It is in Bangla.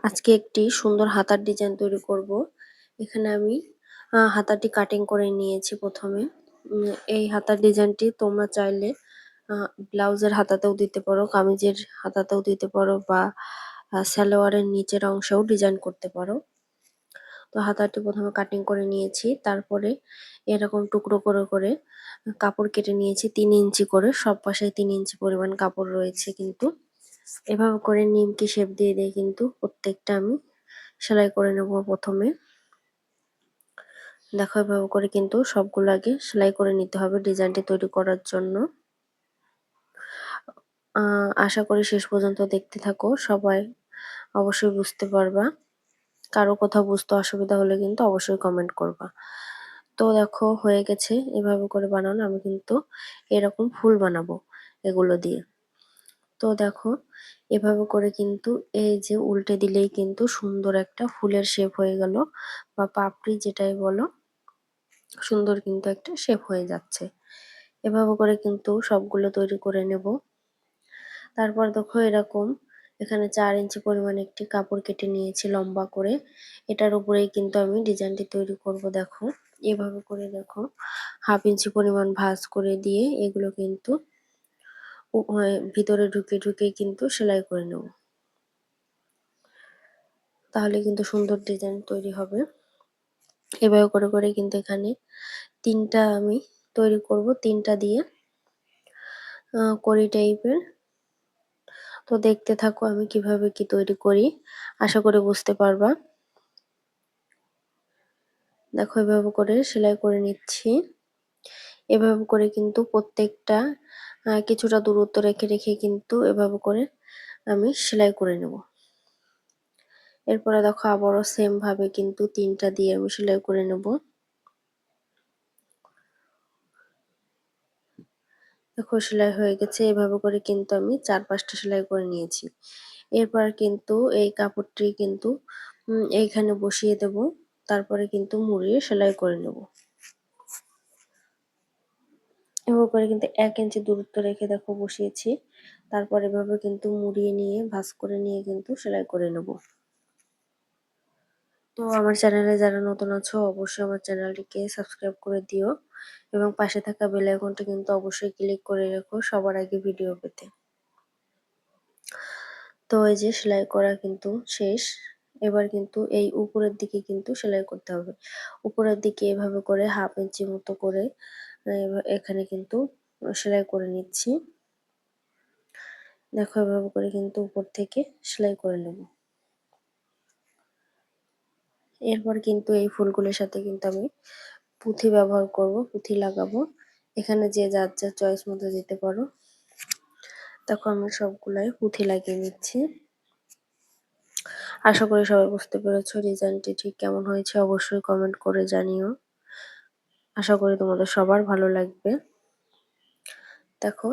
আজকে একটি সুন্দর হাতার ডিজাইন তৈরি করব। এখানে আমি হাতাটি কাটিং করে নিয়েছি প্রথমে। এই হাতার ডিজাইনটি তোমরা চাইলে ব্লাউজের হাতাতেও দিতে পারো, কামিজের হাতাতেও দিতে পারো বা সালোয়ারের নিচের অংশেও ডিজাইন করতে পারো। তো হাতাটি প্রথমে কাটিং করে নিয়েছি, তারপরে এরকম টুকরো করে করে কাপড় কেটে নিয়েছি 3 ইঞ্চি করে, সব পাশে 3 ইঞ্চি পরিমাণ কাপড় রয়েছে। কিন্তু এভাবে করে নিমকি শেপ দিয়ে দিয়ে কিন্তু প্রত্যেকটা আমি সেলাই করে নেব। প্রথমে দেখো এভাবে করে কিন্তু সবগুলো আগে সেলাই করে নিতে হবে ডিজাইনটি তৈরি করার জন্য। আশা করি শেষ পর্যন্ত দেখতে থাকো, সবাই অবশ্যই বুঝতে পারবা। কারো কোথাও বুঝতে অসুবিধা হলে কিন্তু অবশ্যই কমেন্ট করবা। তো দেখো হয়ে গেছে এভাবে করে বানানো। আমি কিন্তু এরকম ফুল বানাবো এগুলো দিয়ে। তো দেখো এভাবে করে কিন্তু এই যে উল্টে দিলেই কিন্তু সুন্দর একটা ফুলের শেপ হয়ে গেল, বা পাপড়ি যেটাই বলো, সুন্দর কিন্তু একটা শেপ হয়ে যাচ্ছে। এভাবে করে কিন্তু সবগুলো তৈরি করে নেব। তারপর দেখো এরকম এখানে 4 ইঞ্চি পরিমাণ একটি কাপড় কেটে নিয়েছি লম্বা করে। এটার উপরেই কিন্তু আমি ডিজাইনটি তৈরি করব। দেখো এভাবে করে দেখো 1/2 ইঞ্চি পরিমাণ ভাঁজ করে দিয়ে এগুলো কিন্তু ভিতরে ঢুকে ঢুকে কিন্তু সেলাই করে নেব। তাহলে কিন্তু সুন্দর ডিজাইন তৈরি হবে। এভাবে করে করে কিন্তু এখানে 3টা আমি তৈরি করব, 3টা দিয়ে কড়ি টাইপের। তো দেখতে থাকো আমি কিভাবে কি তৈরি করি, আশা করি বুঝতে পারবা। দেখো এভাবে করে সেলাই করে নিচ্ছি। এভাবে করে কিন্তু প্রত্যেকটা কিছুটা দূরত্ব রেখে রেখে কিন্তু এভাবে করে আমি সেলাই করে নেব। এরপরে দেখো আবারও সেম ভাবে কিন্তু 3টা দিয়ে আমি সেলাই করে নেব। দেখো সেলাই হয়ে গেছে। এভাবে করে কিন্তু আমি 4-5টা সেলাই করে নিয়েছি। এরপর কিন্তু এই কাপড়টি কিন্তু এইখানে বসিয়ে দেব। তারপরে কিন্তু মুড়িয়ে সেলাই করে নেব। এভাবে করে কিন্তু 1 ইঞ্চি দূরত্ব রেখে দেখো বসিয়েছি। তারপর এভাবে কিন্তু মুড়িয়ে নিয়ে ভাঁজ করে নিয়ে কিন্তু সেলাই করে নেব। তো আমার চ্যানেলে যারা নতুন আছো অবশ্যই আমার চ্যানেলটিকে সাবস্ক্রাইব করে দিও এবং পাশে থাকা বেল আইকনটি কিন্তু অবশ্যই ক্লিক করে রেখো সবার আগে ভিডিও পেতে। তো এই যে সেলাই করা কিন্তু শেষ। এবার কিন্তু এই উপরের দিকে কিন্তু সেলাই করতে হবে। উপরের দিকে এভাবে করে 1/2 ইঞ্চি মতো করে এখানে কিন্তু সেলাই করে নিচ্ছি। দেখো এভাবে করে কিন্তু উপর থেকে সেলাই করে নেব। এরপর কিন্তু এই ফুলগুলোর সাথে কিন্তু আমি পুঁথি ব্যবহার করব, পুঁথি লাগাবো। এখানে যে যার যার চয়েস মতো দিতে পারো। দেখো আমি সবগুলাই পুঁথি লাগিয়ে নিচ্ছি। আশা করি সবাই বুঝতে পেরেছো ডিজাইনটি ঠিক কেমন হয়েছে, অবশ্যই কমেন্ট করে জানিও। আশা করি তোমাদের সবার ভালো লাগবে। দেখো